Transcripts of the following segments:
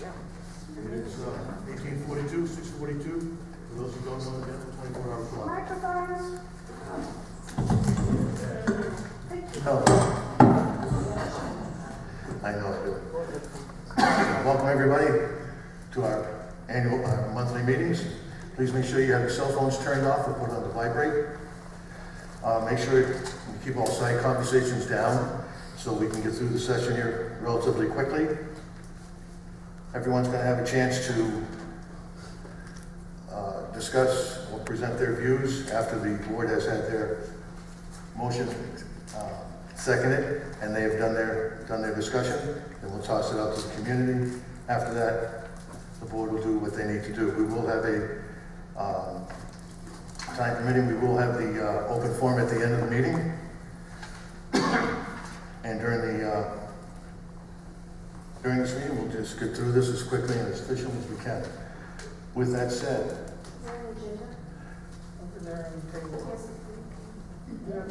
It is 1842, 6:42. For those who don't know, the 24-hour clock. Microphones. No. I know I do. Welcome everybody to our monthly meetings. Please make sure you have your cell phones turned off or put on the vibrate. Make sure you keep all side conversations down so we can get through the session here relatively quickly. Everyone's going to have a chance to discuss or present their views after the board has had their motion seconded and they have done their discussion. Then we'll toss it out to the community. After that, the board will do what they need to do. We will have a time permitting, we will have the open forum at the end of the meeting. And during this meeting, we'll just get through this as quickly and as efficiently as we can. With that said,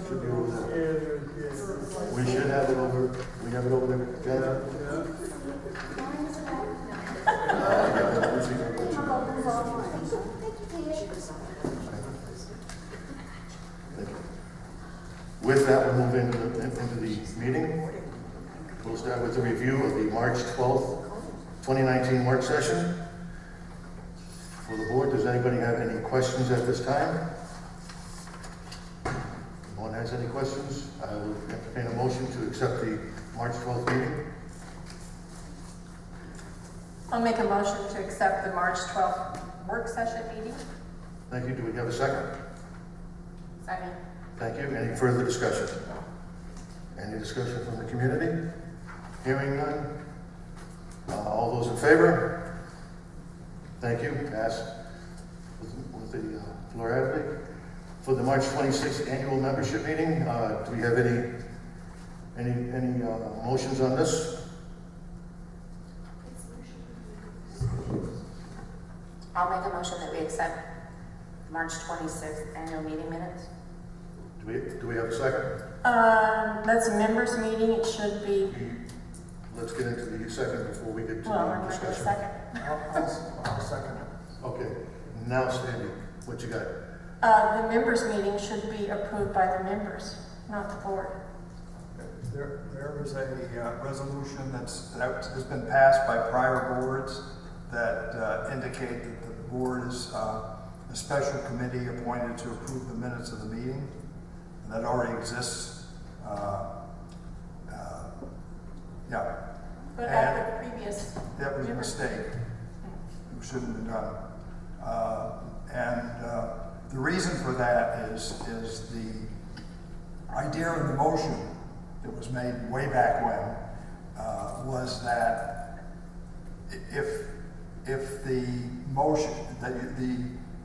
should be over there. We should have it over. We have it over there. With that, we'll move into the meeting. We'll start with the review of the March 12th, 2019 work session. For the board, does anybody have any questions at this time? If no one has any questions, I will entertain a motion to accept the March 12th meeting. I'll make a motion to accept the March 12th work session meeting. Thank you. Do we have a second? Second. Thank you. Any further discussion? Any discussion from the community? Hearing none. All those in favor? Thank you. Pass with the plurality. For the March 26th annual membership meeting, do we have any motions on this? I'll make a motion that we accept March 26th annual meeting minutes. Do we have a second? That's a members meeting. It should be. Let's get into the second before we get to Well, the we're going to discussion. second. I'll second it. Okay. Now, Sandy, what you got? The members meeting should be approved by the members, not the board. There is a resolution that has been passed by prior boards that indicate that the board is a special committee appointed to approve the minutes of the meeting. And that already exists. Yeah. But after the previous. That was a mistake. It shouldn't have been done. The reason for that is the idea in the motion that was made way back when was that if the motion that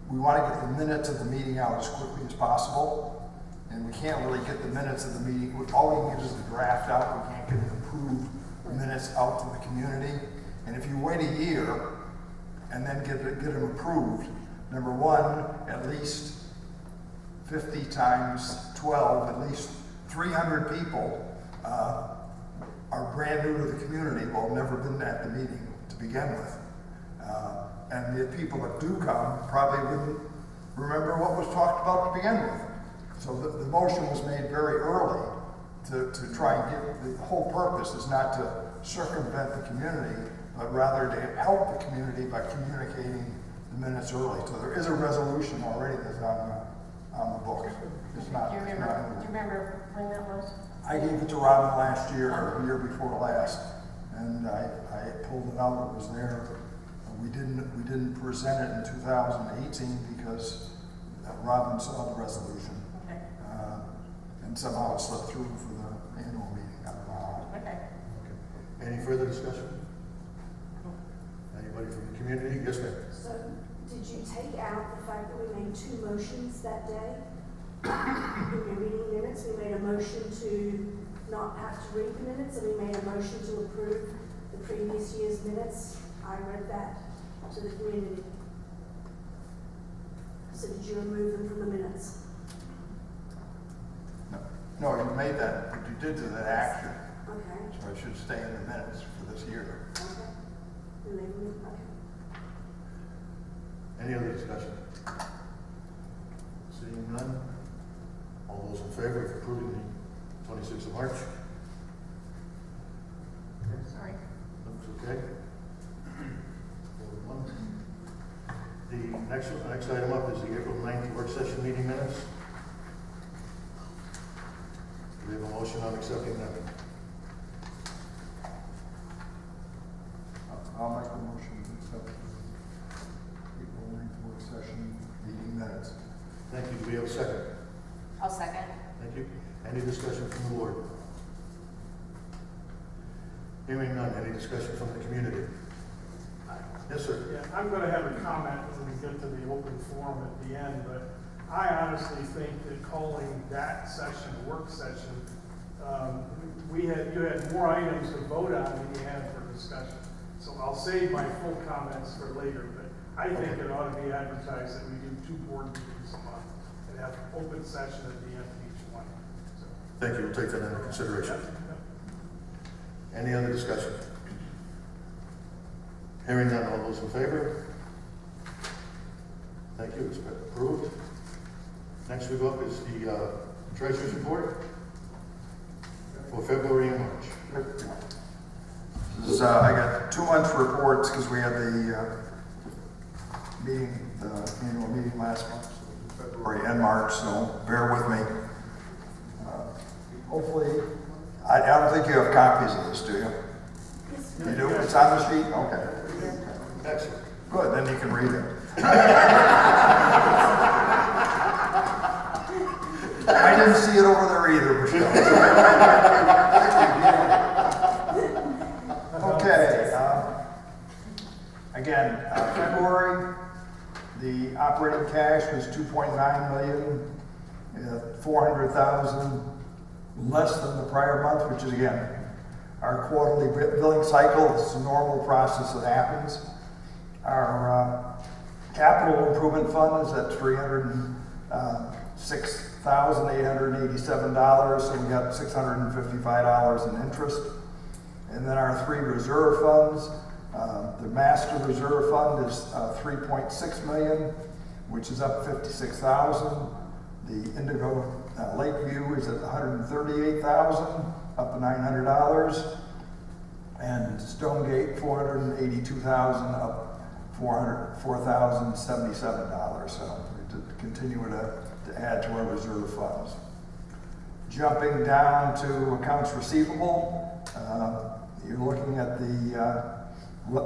we want to get the minutes of the meeting out as quickly as possible, and we can't really get the minutes of the meeting. All we can get is the draft out. We can't get the approved minutes out to the community. And if you wait a year and then get them approved, number one, at least 50 times 12, at least 300 people are brand new to the community, well, never been at the meeting to begin with. And the people that do come probably wouldn't remember what was talked about to begin with. So the motion was made very early to try and get, the whole purpose is not to circumvent the community, but rather to help the community by communicating the minutes early. So there is a resolution already that's on the book. It's not. Do you remember when that was? I gave it to Robin last year, or the year before last, and I pulled it out. It was there. We didn't present it in 2018 because Robin saw the resolution. Okay. And somehow it slipped through for the annual meeting. I don't know how. Okay. Any further discussion? Anybody from the community? Yes, ma'am. So, did you take out the fact that we made 2 motions that day? In your meeting minutes, we made a motion to not have to read the minutes, and we made a motion to approve the previous year's minutes. I read that to the community. So did you remove them from the minutes? No, you made that, but you did do that action. Okay. So it should stay in the minutes for this year. Okay. We leave them Any other discussion? Seeing none? All those in favor of approving the 26th of March? Sorry. Looks okay. The next item up is the April 9th work session meeting minutes. Do we have a motion on accepting them? I'll make the motion to accept the April 9th work session meeting minutes. Thank you. Do we have a second? I'll second. Thank you. Any discussion from the board? Hearing none. Any discussion from the community? Yes, sir. Yeah, I'm gonna have a comment when we get to the open forum at the end, but I honestly think that calling that session a work session, you had more items to vote on than you had for discussion. So I'll save my full comments for later, but I think it ought to be advertised that we do 2 board meetings a month and have open session at the end of each one. So, Thank you. We'll take that into consideration. yeah. Any other discussion? Hearing none. All those in favor? Thank you. It's been approved. Next we go up is the treasurer's report for February and March. This is, I got 2 months reports because we had the meeting, the annual meeting last month, so February and March, so bear with me. Hopefully, I don't think you have copies of this, do you? Yes, You do? It's on the sheet? Okay. Excellent. Good, then you can read it. I didn't see it over there either, Michelle. Okay, again, February, the operating cash was 2.9 million, 400,000 less than the prior month, which is again, our quarterly billing cycle. It's a normal process that happens. Our capital improvement fund is at $306,887, so we got $655 in interest. And then our 3 reserve funds, the master reserve fund is 3.6 million, which is up 56,000. The Indigo Lakeview is at 138,000, up $900. And Stonegate, 482,000, up $4,077. So we continue to add to our reserve funds. Jumping down to accounts receivable, you're looking at the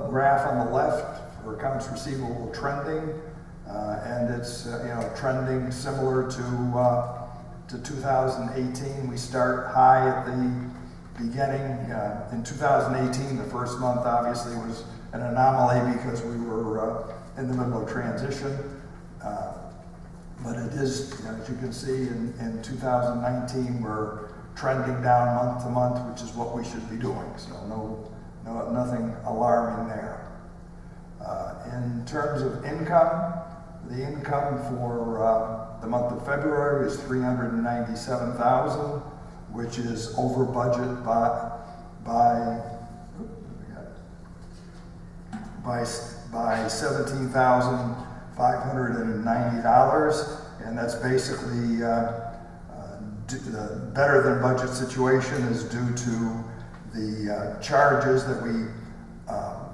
graph on the left for accounts receivable trending, and it's trending similar to 2018. We start high at the beginning. In 2018, the first month obviously was an anomaly because we were in the middle of transition. But it is, as you can see, in 2019, we're trending down month to month, which is what we should be doing. So nothing alarming there. In terms of income, the income for the month of February is $397,000, which is over budget by $17,590, and that's basically the better than budget situation is due to the charges that we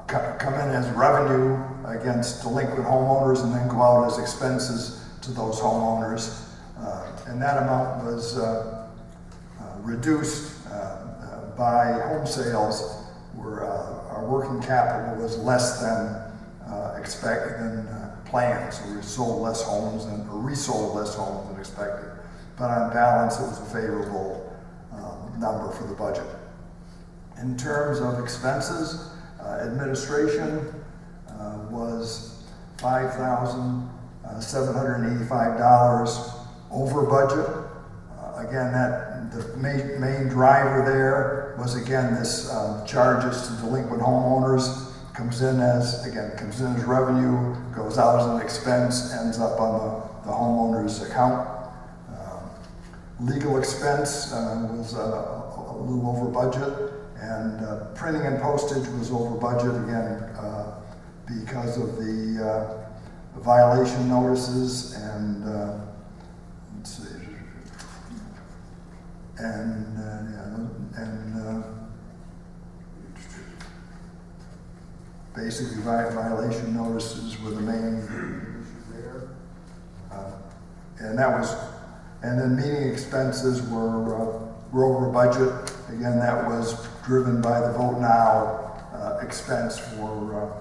come in as revenue against delinquent homeowners and then go out as expenses to those homeowners, and that amount was reduced by home sales, where our working capital was less than planned. So we sold less homes or resold less homes than expected. But on balance, it was a favorable number for the budget. In terms of expenses, administration was $5,785 over budget. Again, the main driver there was again this charges to delinquent homeowners. Comes in as revenue, goes out as an expense, ends up on the homeowner's account. Legal expense was a little over budget, and printing and postage was over budget again because of the violation notices and, let's see, basically violation notices were the main issues there. And that was, and then meeting expenses were over budget. Again, that was driven by the vote now expense for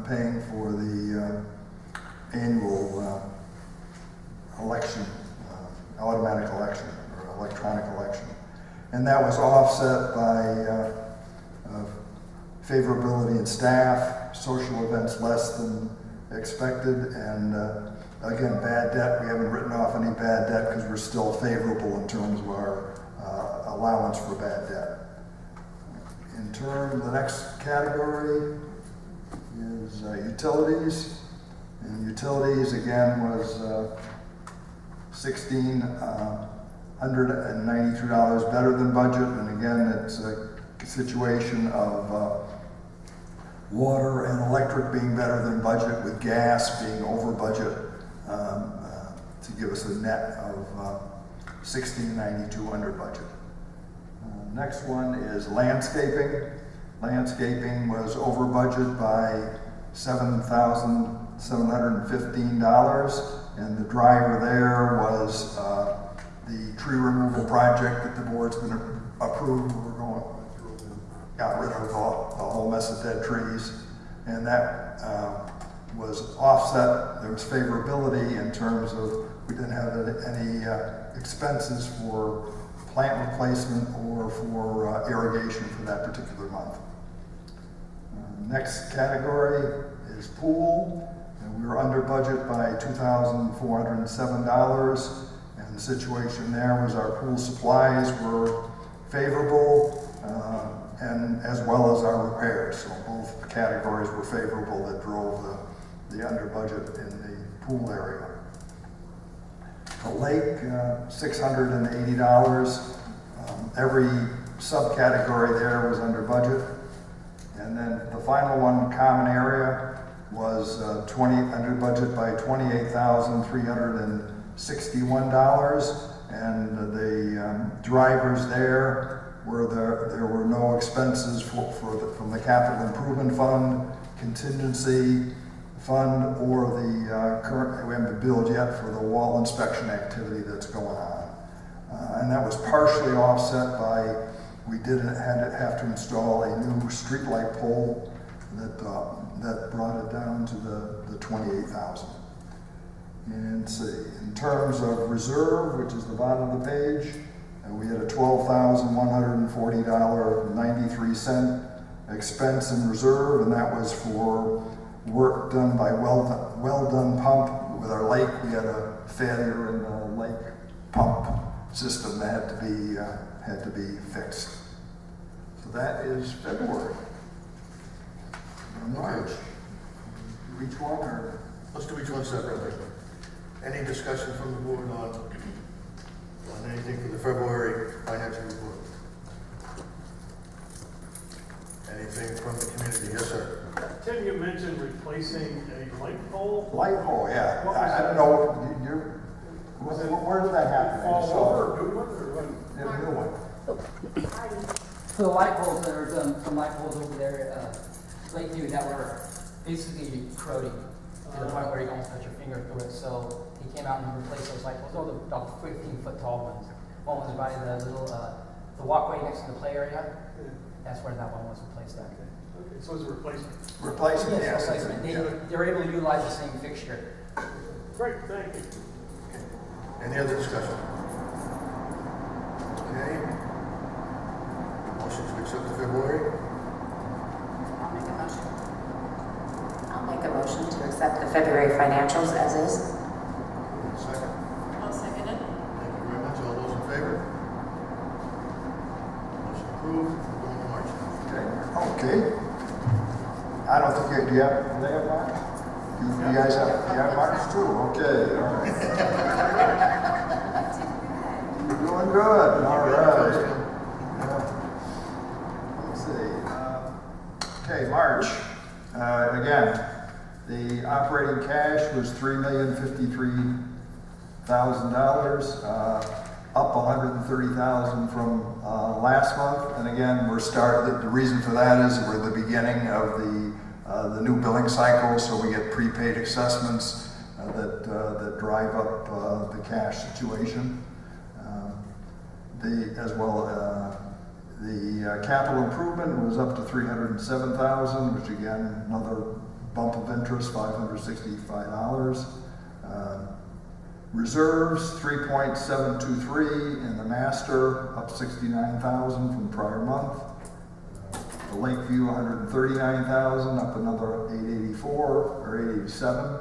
paying for the annual election, automatic election or electronic election. And that was offset by favorability in staff, social events less than expected, and again, bad debt. We haven't written off any bad debt because we're still favorable in terms of our allowance for bad debt. In terms, the next category is utilities. And utilities, again, was $1,693 better than budget. And again, it's a situation of water and electric being better than budget, with gas being over budget, to give us a net of $1,692 under budget. Next one is landscaping. Landscaping was over budget by $7,715, and the driver there was the tree removal project that the board's been approved. We're going through and got rid of the whole mess of dead trees, and that was offset. There was favorability in terms of we didn't have any expenses for plant replacement or for irrigation for that particular month. Next category is pool, and we were under budget by $2,407, and the situation there was our pool supplies were favorable, and as well as our repairs. So both categories were favorable that drove the under budget in the pool area. The lake, $680. Every subcategory there was under budget. And then the final one, common area, was under budget by $28,361. And the drivers there were there were no expenses from the capital improvement fund, contingency fund, or the current, we haven't billed yet for the wall inspection activity that's going on. And that was partially offset by, we did have to install a new streetlight pole that brought it down to the 28,000. And let's see, in terms of reserve, which is the bottom of the page, we had a $12,140.93 expense in reserve, and that was for work done by well done pump with our lake. We had a failure in the lake pump system that had to be fixed. So that is February. March. Do each one, or Let's do each one separately. Any discussion from the board on anything for the February financial report? Anything from the community? Yes, sir. Tim, you mentioned replacing a light pole. light pole? Yeah. What was I don't know. Where did that happen? I Fall just saw over, new one, or what? a new one. So the light poles, there are some light poles over there at Lakeview that were basically corroding to the point where you almost put your finger through it. So he came out and replaced those light poles. Those are about 15-foot tall ones. One was by the little the walkway next to the play area. That's where that one was replaced at. Okay, so it's a replacement. Replacement, yes. Replacement. They were able to utilize the same fixture. Great, thank you. Any other discussion? Okay. Motion to accept the February. I'll make a motion to accept the February financials as is. Second. I'll second it. Thank you very much. All those in favor? Motion approved. We're going to March. Okay. I don't think do you have, do they have March? You guys have, you have March too? Okay, all right. You're doing good, all right. Let's see. Okay, March. Again, The operating cash was $3,053,000, up $130,000 from last month. And again, the reason for that is we're at the beginning of the new billing cycle, so we get prepaid assessments that drive up the cash situation. The capital improvement was up to $307,000, which again, another bump of interest, $565. Reserves, 3.723, and the master, up 69,000 from prior month. The Lakeview, 139,000, up another 884 or 887.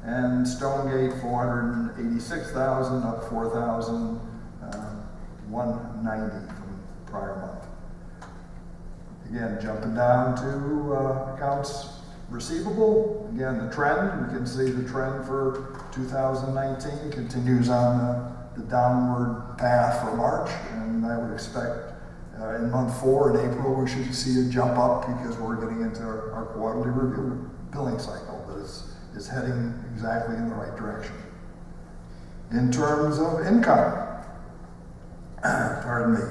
And Stonegate, 486,000, up 4,190 from prior month. Again, jumping down to accounts receivable. Again, the trend, we can see the trend for 2019 continues on the downward path for March, and I would expect in month 4 in April we should see a jump up because we're getting into our quarterly review billing cycle, but it's heading exactly in the right direction. In terms of income, pardon me,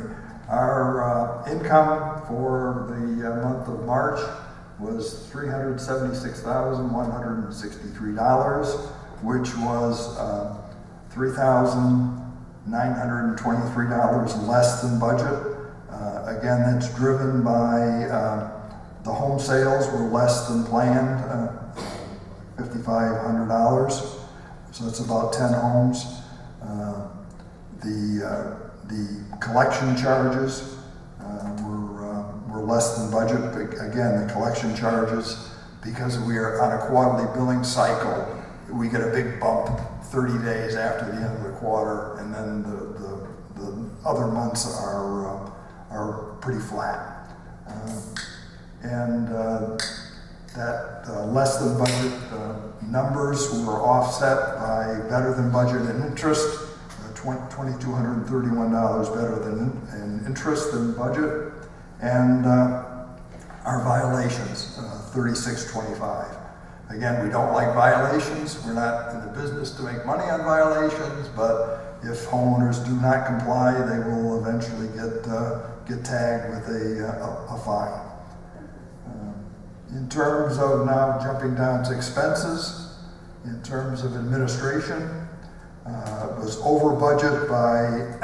our income for the month of March was $376,163, which was $3,923 less than budget. Again, that's driven by the home sales were less than planned, $5,500. So that's about 10 homes. The collection charges were less than budget, but again, the collection charges, because we are on a quarterly billing cycle, we get a big bump 30 days after the end of the quarter, and then the other months are pretty flat. That less than budget numbers were offset by better than budget in interest, $2,231 better than in interest than budget, and our violations, 3625. Again, we don't like violations. We're not in the business to make money on violations, but if homeowners do not comply, they will eventually get tagged with a fine. In terms of now jumping down to expenses, in terms of administration, it was over budget by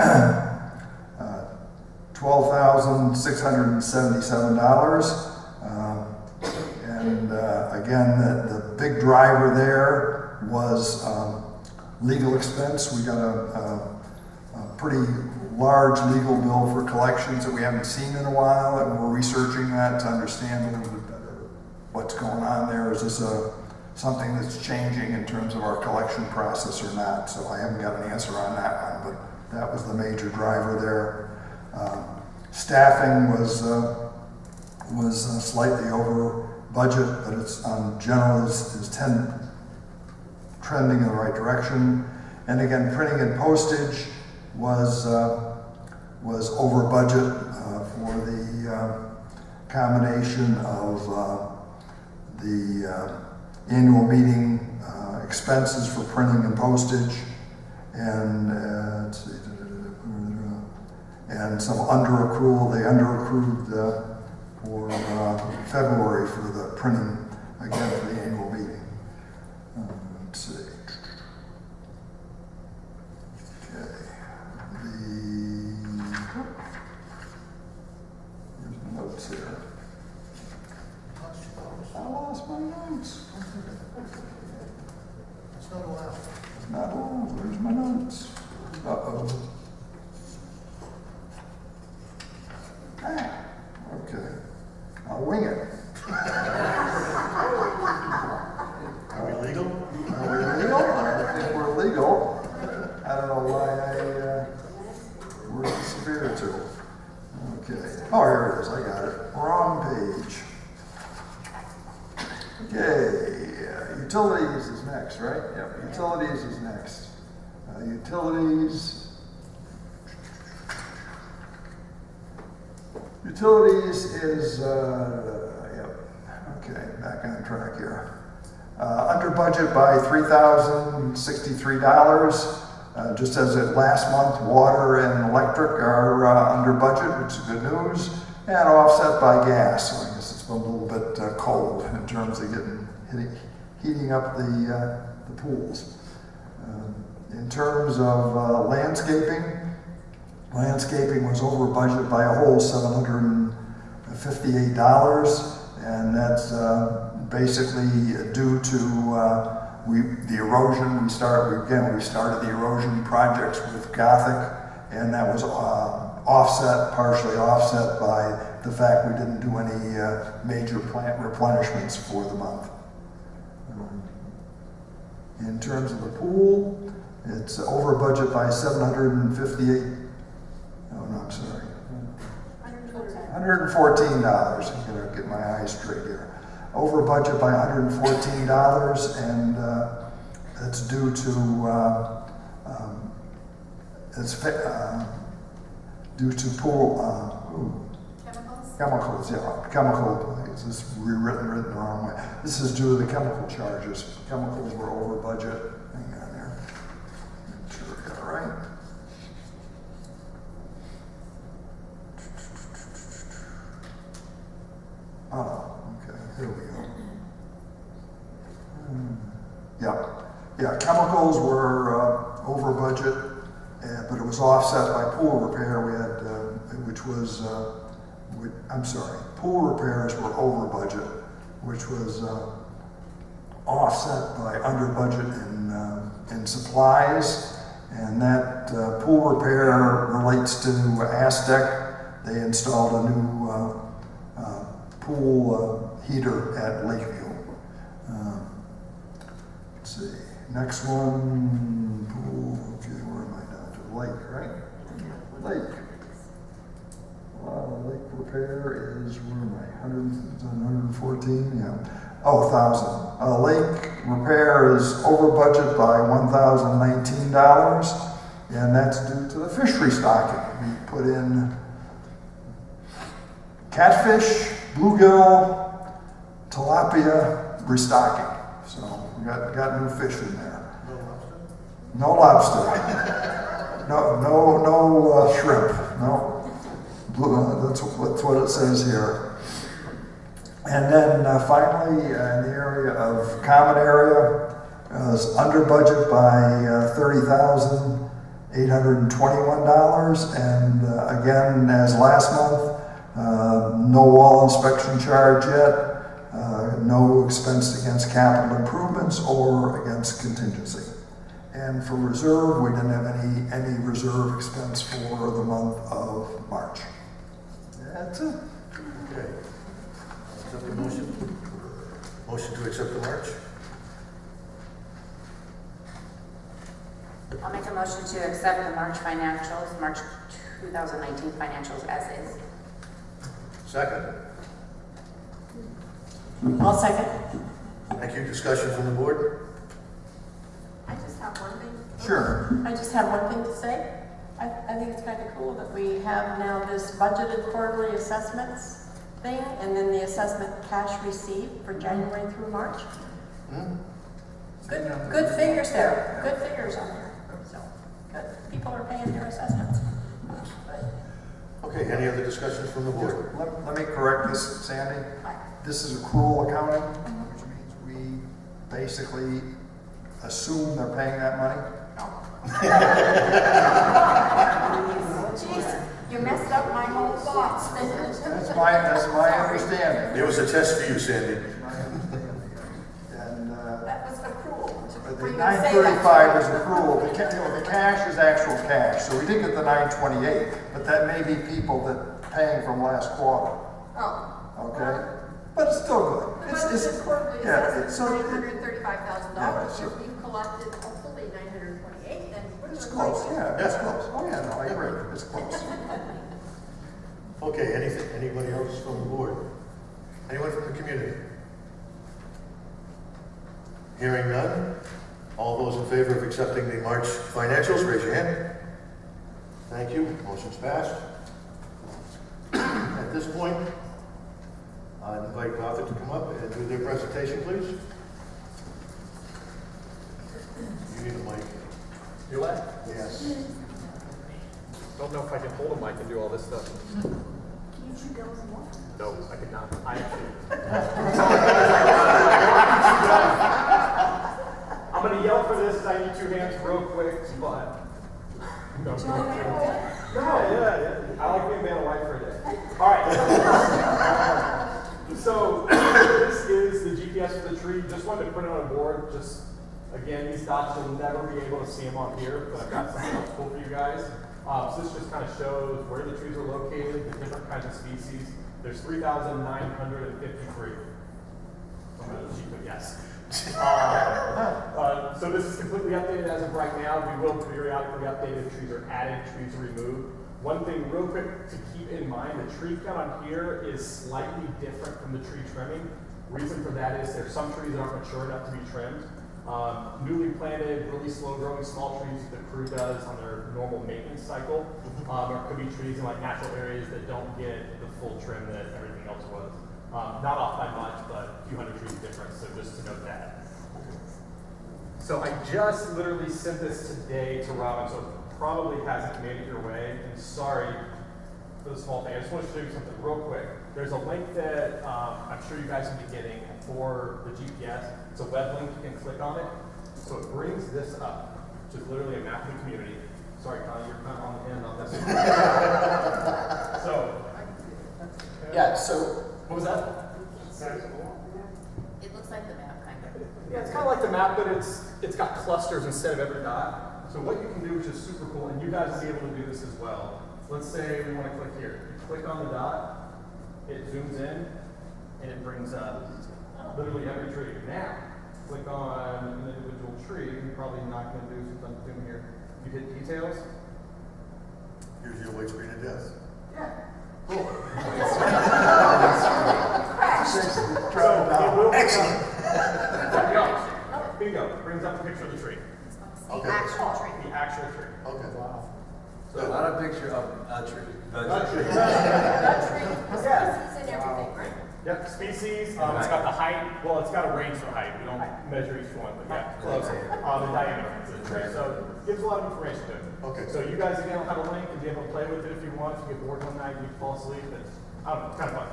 $12,677. Again, the big driver there was legal expense. We got a pretty large legal bill for collections that we haven't seen in a while, and we're researching that to understand a little bit better what's going on there. Is this something that's changing in terms of our collection process or not? So I haven't got an answer on that one, but that was the major driver there. Staffing was slightly over budget, but it's general is trending in the right direction. And again, printing and postage was over budget for the combination of the annual meeting expenses for printing and postage, and let's see, and some underaccrual. They underaccrued for February for the printing, again, for the annual meeting. Let's see. Okay. Here's the notes here. I lost my notes. It's not allowed. It's not allowed. Where's my notes? Uh-oh. Okay. I'll wing it. Are we legal? Are we legal? I think we're legal. I don't know why we're severe to. Okay. Oh, here it is. I got it. Wrong page. Okay. Utilities is next, right? Yep. Utilities is next. Utilities is, yep, okay, back on track here. Under budget by $3,063. Just as at last month, water and electric are under budget, which is good news, and offset by gas. So I guess it's been a little bit cold in terms of heating up the pools. In terms of landscaping was over budget by a whole $758, and that's basically due to the erosion. We started the erosion projects with Gothic, and that was partially offset by the fact we didn't do any major plant replenishments for the month. In terms of the pool, it's over budget by $758. Oh no, I'm sorry. $114. I gotta get my eyes straight here. Over budget by $114, and that's due to pool chemicals. Yeah, chemical. This is written the wrong way. This is due to the chemical charges. Chemicals were over budget. Hang on there. Make sure I got it right. Oh, okay, here we go. Yeah, chemicals were over budget, but it was offset by pool repair. We had, pool repairs were over budget, which was offset by under budget in supplies, and that pool repair relates to Aztec. They installed a new pool heater at Lakeview. Let's see, next one, pool, okay, where am I down to? Lake, right? Lake. Lake repair is, where am I, 114, yeah. Oh, 1,000. Lake repair is over budget by $1,019, and that's due to the fish restocking. We put in catfish, bluegill, tilapia restocking. So we got new fish in there. No lobster. No shrimp. No. That's what it says here. And then finally, in the area of common area, is under budget by $30,821. And again, as last month, no wall inspection charge yet, no expense against capital improvements or against contingency. And for reserve, we didn't have any reserve expense for the month of March. That's it. Okay. Accept the motion. Motion to accept the March. I'll make a motion to accept the March 2019 financials as is. Second. I'll second. Thank you. Discussion from the board? I just have one thing. Sure. I just have one thing to say. I think it's kind of cool that we have now this budgeted quarterly assessments thing, and then the assessment cash received for January through March. Good figures there. Good figures on there. So good. People are paying their assessments. Okay, any other discussions from the board? Let me correct this, Sandy. This is accrual accounting, which means we basically assume they're paying that money. Jeez, you messed up my whole thoughts. That's my understanding. It was a test for you, Sandy. And That was accrual. the 935 is accrual. The cash is actual cash. So we did get the 928, but that may be people that paying from last quarter. Oh. Okay, but it's still good. The budgeted quarterly assessment is so $935,000. If you collected hopefully 928, then we're it's doing close. great. Yeah, it's close. Oh yeah, no, I agree. It's close. Okay, anybody else from the board? Anyone from the community? Hearing none. All those in favor of accepting the March financials, raise your hand. Thank you. Motion's passed. At this point, I'd invite Gothic to come up and do their presentation, please. You what? Yes. Don't know if I can hold a mic and do all this stuff. Can you chew gum and water? No, I could not. I actually. I'm gonna yell for this. I need 2 hands real quick, but. No, yeah. I like being man and wife for a day. All right. So this is the GPS for the tree. Just wanted to put it on a board. Just again, these dots you'll never be able to see them on here, but I've got something else cool for you guys. So this just kind of shows where the trees are located, the different kinds of species. There's 3,953. I'm going to cheat, but yes. So this is completely updated as of right now. We will periodically update if trees are added, trees are removed. One thing real quick to keep in mind, the tree count on here is slightly different from the tree trimming. Reason for that is there's some trees that aren't mature enough to be trimmed. Newly planted, really slow growing small trees that the crew does on their normal maintenance cycle. Or could be trees in like natural areas that don't get the full trim that everything else was. Not off by much, but a few hundred trees difference, so just to note that. So I just literally sent this today to Robin, so it probably hasn't made it your way, and sorry for the small thing. I just want to show you something real quick. There's a link that I'm sure you guys will be getting for the GPS. It's a web link, you can click on it. So it brings this up, which is literally a map of the community. Sorry, Connie, you're kind of on the end on this. So, yeah, so, what was that? It looks like the map, kind of. Yeah, it's kind of like the map, but it's got clusters instead of every dot. So what you can do, which is super cool, and you guys will be able to do this as well. Let's say we want to click here. You click on the dot, it zooms in, and it brings up literally every tree. Now, click on an individual tree. You're probably not going to do since I'm zooming here. You hit details. Here's your white screen of death. Yeah. Cool. Excellent. Bingo. Brings up a picture of the tree. Okay. The actual tree. Okay. Wow. So not a picture of a tree. Yeah. Species and everything, right? Yep, species. It's got the height. Well, it's got a range for height. We don't measure each one, but yeah, close. The diameter of the tree. So it gives a lot of information to it. Okay. So you guys again will have a link and be able to play with it if you want. If you get bored one night and you fall asleep, it's kind of fun.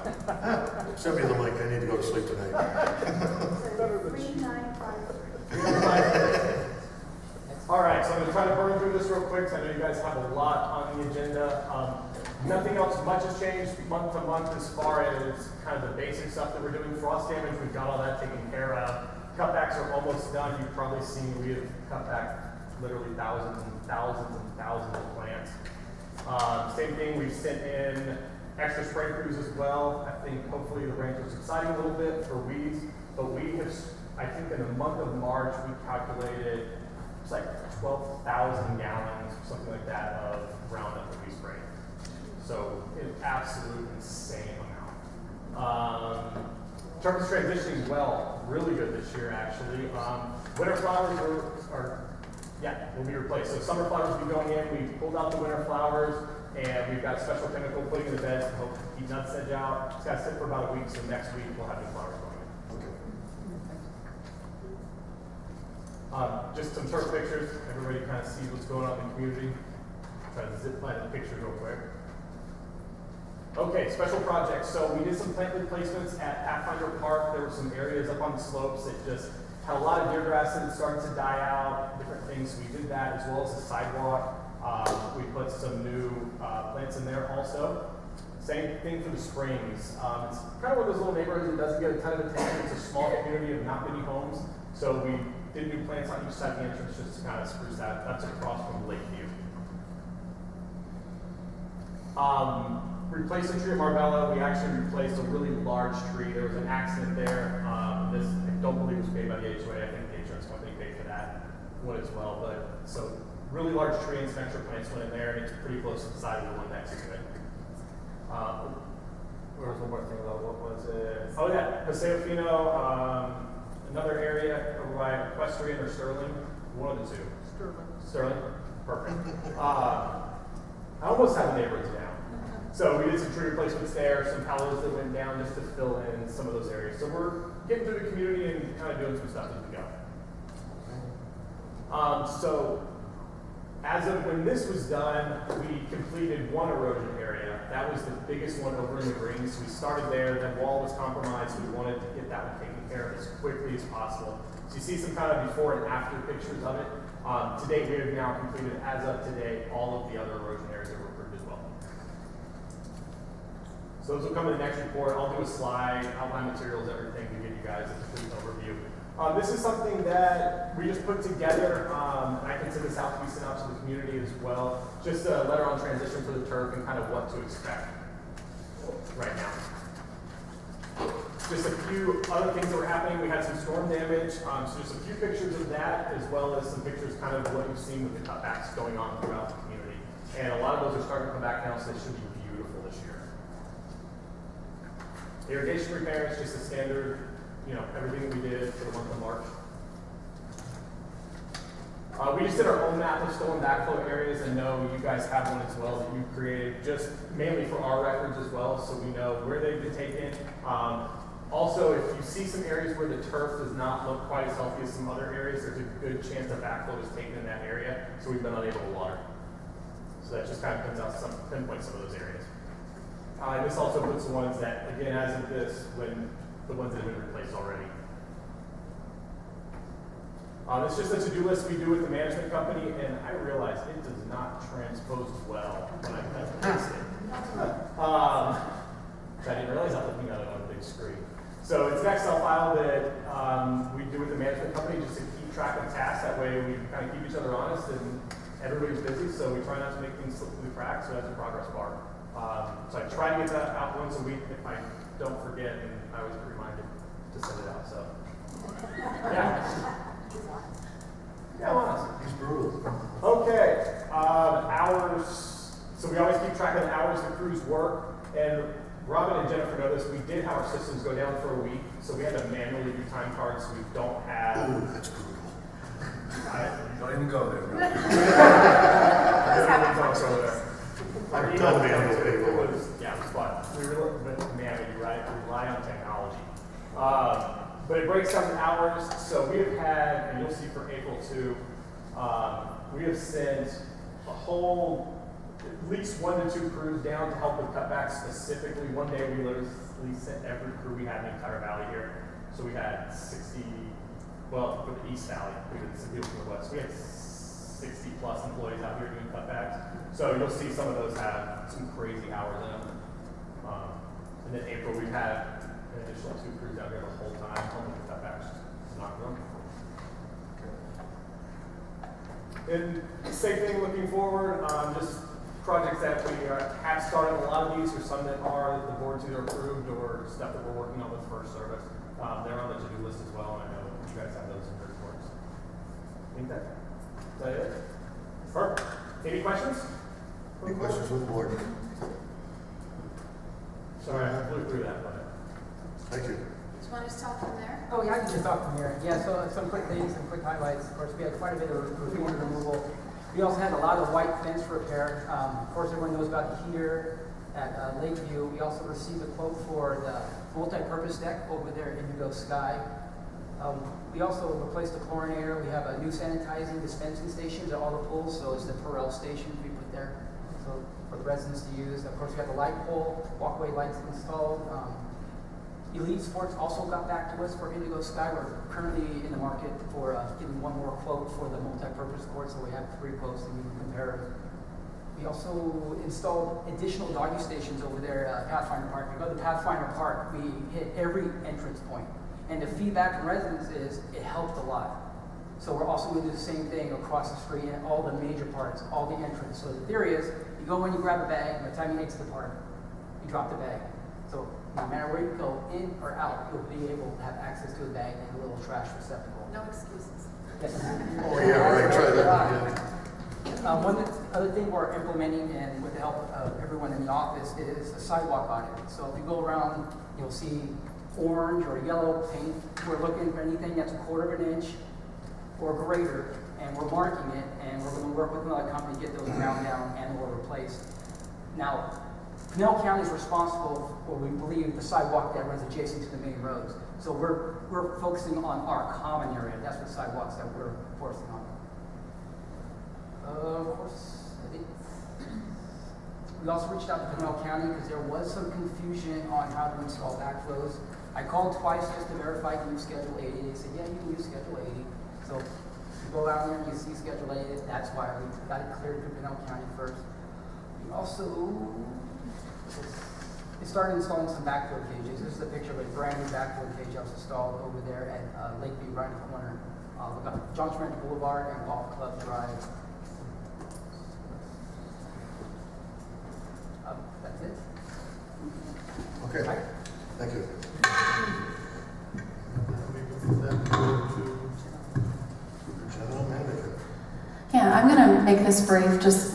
Send me the link. I need to go to sleep tonight. So 3953. All right, so I'm going to try to burn through this real quick. So I know you guys have a lot on the agenda. Nothing else much has changed month to month as far as kind of the basic stuff that we're doing. Frost damage, we've got all that taken care of. Cutbacks are almost done. You've probably seen we have cut back literally thousands and thousands and thousands of plants. Same thing, we've sent in extra spray crews as well. I think hopefully the range was subsiding a little bit for weeds, but we have, I think in the month of March, we calculated it's like 12,000 gallons, something like that, of Roundup that we sprayed. So an absolute insane amount. In terms of transitioning well, really good this year actually. Winter flowers will be replaced. So summer flowers will be going in. We've pulled out the winter flowers and we've got a special chemical putting in the beds to help keep nut sedge out. It's got to sit for about a week, so next week we'll have new flowers going in. Just some short pictures. Everybody kind of sees what's going on in the community. Try to zip line the pictures real quick. Okay, special projects. So we did some plant replacements at Pathfinder Park. There were some areas up on the slopes that just had a lot of deer grass that had started to die out, different things. So we did that as well as the sidewalk. We put some new plants in there also. Same thing for the springs. It's kind of one of those little neighborhoods that doesn't get a ton of attention. It's a small community of not many homes. So we did new plants on each side of the entrance just to kind of spruce that. That's across from Lakeview. Replaced a tree at Marbella. We actually replaced a really large tree. There was an accident there. This, I don't believe, was paid by the HOA. I think the insurance company paid for that one as well. But so really large tree and some extra plants went in there, and it's pretty close to the side of the one next to it. There was one more thing though. What was it? Oh yeah, Paseo Fino. Another area over by Equestrian or Sterling. One of the two. Sterling. Perfect. I almost have the neighborhoods down. So we did some tree replacements there, some palos that went down just to fill in some of those areas. So we're getting through the community and kind of doing some stuff as we go. So as of when this was done, we completed one erosion area. That was the biggest one over in the green. So we started there, that wall was compromised. We wanted to get that one taken care of as quickly as possible. So you see some kind of before and after pictures of it. To date, we have now completed, as of today, all of the other erosion areas that were approved as well. So those will come in the next report. I'll do a slide, outline materials, everything to give you guys a complete overview. This is something that we just put together, and I can send this out to be sent out to the community as well. Just a letter on transition for the turf and kind of what to expect right now. Just a few other things that were happening. We had some storm damage, so just a few pictures of that, as well as some pictures kind of what you've seen with the cutbacks going on throughout the community. And a lot of those are starting to come back now, so they should be beautiful this year. Irrigation repairs, just a standard, everything that we did for the month of March. We just did our own map of storm backflow areas, and know you guys have one as well that you created just mainly for our records as well, so we know where they've been taken. Also, if you see some areas where the turf does not look quite as healthy as some other areas, there's a good chance that backflow is taken in that area, so we've been unable to water. So that just kind of pinpoints some of those areas. And this also puts the ones that, again, as of this, the ones that have been replaced already. It's just a to-do list we do with the management company, and I realize it does not transpose well when I paste it. I didn't realize I was looking at it on a big screen. So it's an Excel file that we do with the management company just to keep track of tasks. That way we kind of keep each other honest and everybody's busy, so we try not to make things slip through the cracks, so that's a progress bar. So I try to get that out once a week if I don't forget, and I always get reminded to send it out, so. Yeah. Yeah, honest. He's brutal. Okay, hours. So we always keep track of the hours the crews work, and Robin and Jennifer know this, we did have our systems go down for a week, so we had to manually do time cards, so we don't have. Ooh, that's brutal. Don't even go there. I've done manual paperwork. Yeah, it was fun. We were, but man, we rely on technology. But it breaks down the hours, so we have had, and you'll see for April 2, we have sent a whole, at least 1 to 2 crews down to help with cutbacks specifically. One day we literally sent every crew we had in the entire valley here. So we had 60, well, for the East Valley, we did some people from the West. We had 60 plus employees out here doing cutbacks. So you'll see some of those have some crazy hours in them. And then April, we've had an additional 2 crews out here the whole time, helping with cutbacks. It's not going. And same thing looking forward, just projects that we have started. A lot of these are some that are the boards either approved or stuff that we're working on with First Service. They're on the to-do list as well, and I know you guys have those in your reports. Think that? Is that it? Perfect. Any questions? Any questions from the board? Sorry, I blew through that, but. Thank you. Just want to start from there? Oh, yeah, I can just talk from here. Yeah, so some quick things, some quick highlights. Of course, we had quite a bit of graffiti removal. We also had a lot of white fence repair. Of course, everyone knows about the heater at Lakeview. We also received a quote for the multi-purpose deck over there at Indigo Sky. We also replaced the chlorinator. We have a new sanitizing dispensing stations at all the pools, so it's the Perel station we put there, so for the residents to use. Of course, we have the light pole, walkway lights installed. Elite Sports also got back to us for Indigo Sky. We're currently in the market for getting one more quote for the multi-purpose court, so we have 3 quotes that we can compare. We also installed additional doggy stations over there at Pathfinder Park. If you go to Pathfinder Park, we hit every entrance point. And the feedback from residents is it helped a lot. So we're also going to do the same thing across the street and all the major parts, all the entrances. So the theory is, you go in, you grab a bag, by the time you get to the park, you drop the bag. So no matter where you go, in or out, you'll be able to have access to a bag and a little trash receptacle. No excuses. Yes. Oh, yeah, right, try that. Yeah. One other thing we're implementing, and with the help of everyone in the office, is a sidewalk audit. So if you go around, you'll see orange or yellow paint. We're looking for anything that's 1/4 inch or greater, and we're marking it, and we're going to work with another company to get those ground down and or replaced. Now, Pinell County is responsible for, we believe, the sidewalk that runs adjacent to the main roads. So we're focusing on our common area. That's the sidewalks that we're forcing on. Of course, I think. We also reached out to Pinell County because there was some confusion on how to install backflows. I called twice just to verify, can you schedule 80? They said, yeah, you can use schedule 80. So you go out there and you see schedule 80, that's why we got it cleared through Pinell County first. We also started installing some backflow cages. This is a picture of a brand new backflow cage that was installed over there at Lakeview, right in the corner. We got John Trent Boulevard and Golf Club Drive. That's it. Okay, thank you. General manager. Yeah, I'm going to make this brief just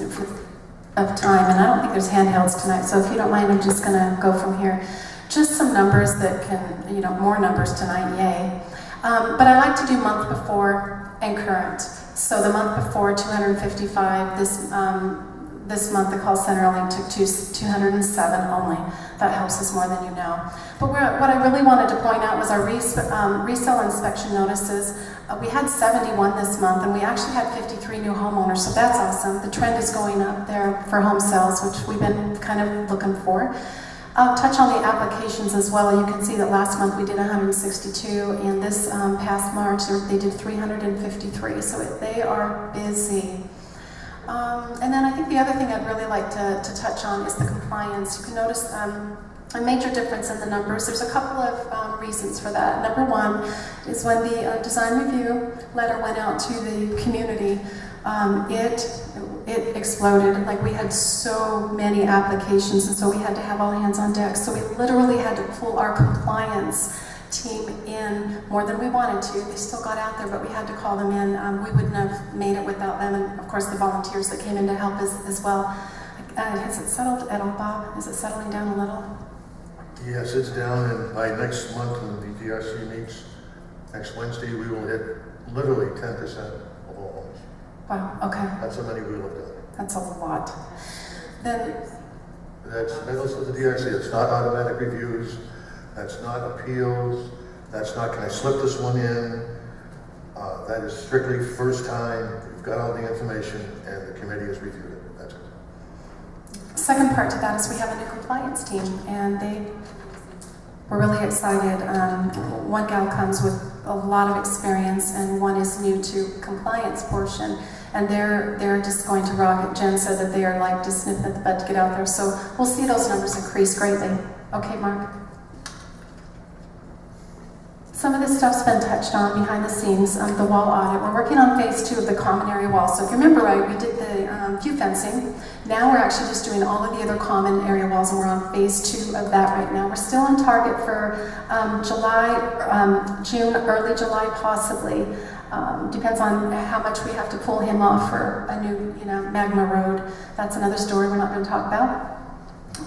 of time, and I don't think there's handhelds tonight, so if you don't mind, I'm just going to go from here. Just some numbers that can, more numbers tonight, yay. But I like to do month before and current. So the month before, 255. This month, the call center only took 207 only. That helps us more than you know. But what I really wanted to point out was our resale inspection notices. We had 71 this month, and we actually had 53 new homeowners, so that's awesome. The trend is going up there for home sales, which we've been kind of looking for. I'll touch on the applications as well. You can see that last month we did 162, and this past March they did 353, so they are busy. And then I think the other thing I'd really like to touch on is the compliance. You can notice a major difference in the numbers. There's a couple of reasons for that. Number one is when the design review letter went out to the community, it exploded. Like, we had so many applications, and so we had to have all hands on deck. So we literally had to pull our compliance team in more than we wanted to. They still got out there, but we had to call them in. We wouldn't have made it without them, and of course the volunteers that came in to help as well. Has it settled at all, Bob? Is it settling down a little? Yes, it's down, and by next month when the DRC meets, next Wednesday, we will hit literally 10% of all homes. Wow, okay. That's how many we will have done. That's a lot. Then, That's with the DRC. It's not automatic reviews. That's not appeals. That's not, can I slip this one in? That is strictly first time. We've got all the information, and the committee has reviewed it. That's it. second part to that is we have a new compliance team, and they were really excited. One gal comes with a lot of experience, and one is new to compliance portion, and they're just going to rock it. Jen said that they are like just sniffing at the bud to get out there, so we'll see those numbers increase greatly. Okay, Mark? Some of this stuff's been touched on behind the scenes, the wall audit. We're working on phase 2 of the common area wall. So if you remember right, we did the view fencing. Now we're actually just doing all of the other common area walls, and we're on phase 2 of that right now. We're still on target for June, early July possibly. Depends on how much we have to pull him off for a new, Magma Road. That's another story we're not going to talk about,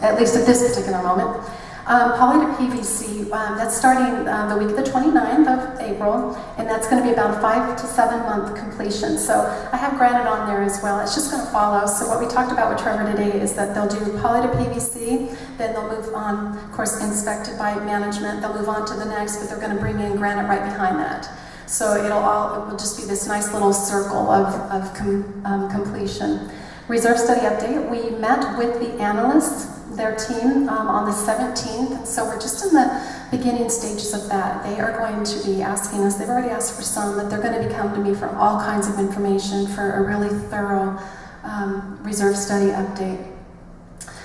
at least at this particular moment. Poly to PVC, that's starting the week of the 29th of April, and that's going to be about a 5 to 7 month completion. So I have granite on there as well. It's just going to follow. So what we talked about with Trevor today is that they'll do poly to PVC, then they'll move on, of course, inspected by management. They'll move on to the next, but they're going to bring in granite right behind that. So it will just be this nice little circle of completion. Reserve study update. We met with the analysts, their team, on the 17th, so we're just in the beginning stages of that. They are going to be asking us, they've already asked for some, but they're going to be coming to me for all kinds of information for a really thorough reserve study update.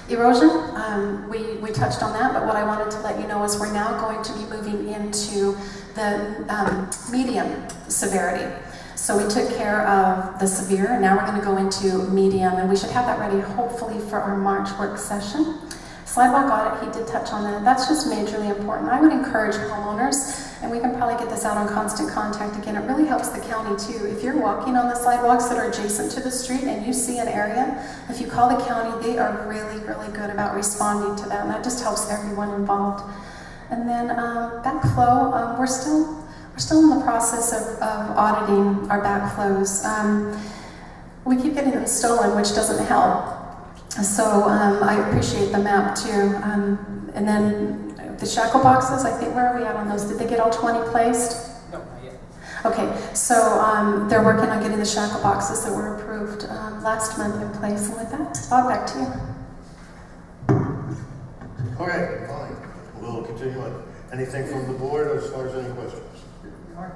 Erosion, we touched on that, but what I wanted to let you know is we're now going to be moving into the medium severity. So we took care of the severe, and now we're going to go into medium, and we should have that ready hopefully for our March work session. Slidewalk audit, he did touch on that. That's just majorly important. I would encourage homeowners, and we can probably get this out on constant contact again. It really helps the county too. If you're walking on the sidewalks that are adjacent to the street and you see an area, if you call the county, they are really, really good about responding to that, and that just helps everyone involved. And then backflow, we're still in the process of auditing our backflows. We keep getting them stolen, which doesn't help. So I appreciate the map too. And then the shackle boxes, I think, where are we at on those? Did they get all 20 placed? No, not yet. Okay, so they're working on getting the shackle boxes that were approved last month in place. And with that, Bob, back to you. Okay, fine. We'll continue on. Anything from the board as far as any questions? My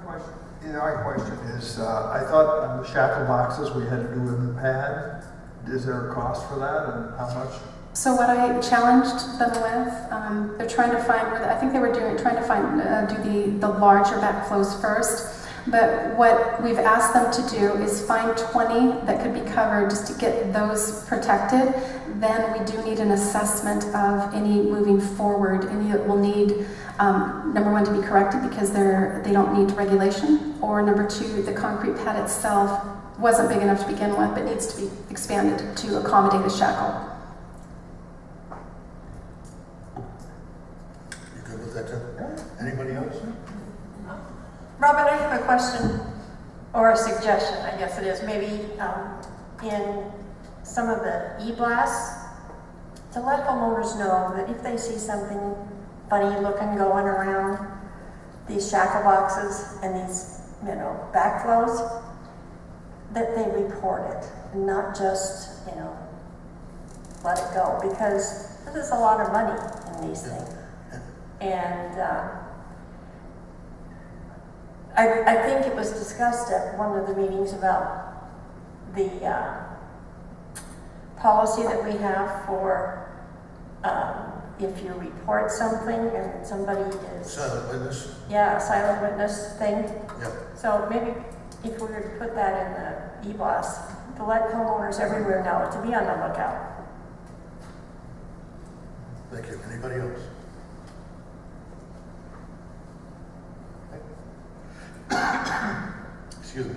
question is, I thought on the shackle boxes, we had to do a pad. Is there a cost for that, and how much? So what I challenged them with, they're trying to find, I think they were trying to find, do the larger backflows first. But what we've asked them to do is find 20 that could be covered just to get those protected. Then we do need an assessment of any moving forward. Any that will need, number one, to be corrected because they don't need regulation, or number two, the concrete pad itself wasn't big enough to begin with, but needs to be expanded to accommodate a shackle. You good with that, Tim? Anybody else? Robin, I have a question or a suggestion, I guess it is. Maybe in some of the e-blasts, to let homeowners know that if they see something funny looking going around these shackle boxes and these, backflows, that they report it, and not just, let it go, because this is a lot of money in these things. And I think it was discussed at one of the meetings about the policy that we have for if you report something and somebody is... Silent witness? Yeah, a silent witness thing. Yep. So maybe if we were to put that in the e-blast, to let homeowners everywhere know to be on the lookout. Thank you. Anybody else? Excuse me.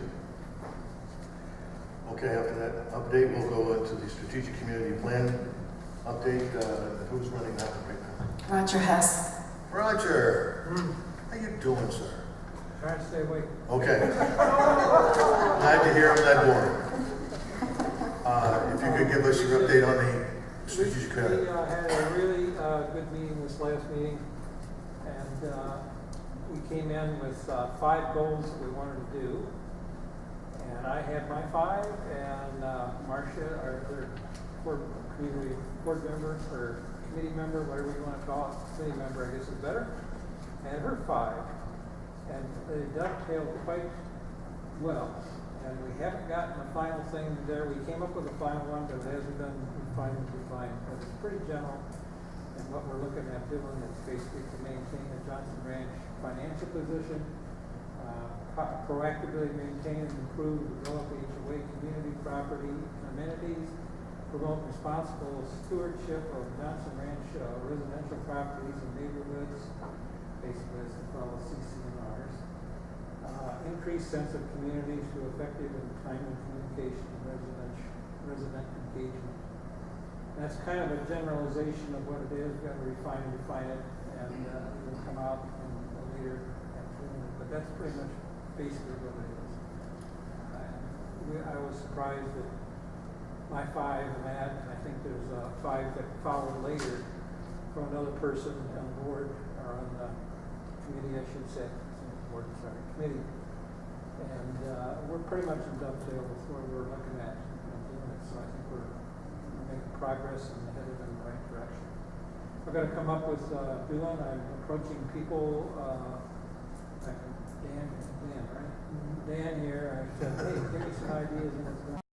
Okay, after that update, we'll go into the strategic community plan update. Who's running that one right now? Roger Hess. Roger, how you doing, sir? Trying to stay awake. Okay. Glad to hear I'm that boring. If you could give us your update on the strategic community. We had a really good meeting this last meeting, and we came in with 5 goals that we wanted to do. And I had my 5, and Marcia, our other community board member, or committee member, whatever you want to call it, committee member, I guess is better, and her 5. And they dovetailed quite well. And we haven't gotten the final thing there. We came up with a final one, but it hasn't been refined. But it's pretty general. And what we're looking at doing is basically to maintain the Johnson Ranch financial position, proactively maintain and improve and develop HOA community property and amenities, promote responsible stewardship of Johnson Ranch residential properties and neighborhoods, basically as they call CCNRs, increase sense of community through effective and timely communication and resident engagement. And that's kind of a generalization of what it is. We've got to refine it, and it'll come out in a later afternoon. But that's pretty much basically what it is. I was surprised that my 5 and that, and I think there's 5 that followed later from another person on the board, or on the committee, I should say, committee. And we're pretty much in dovetail with where we're looking at doing it, so I think we're making progress and headed in the right direction. We're going to come up with doing, I'm approaching people, Dan, right? Dan here, I said, hey, give me some ideas.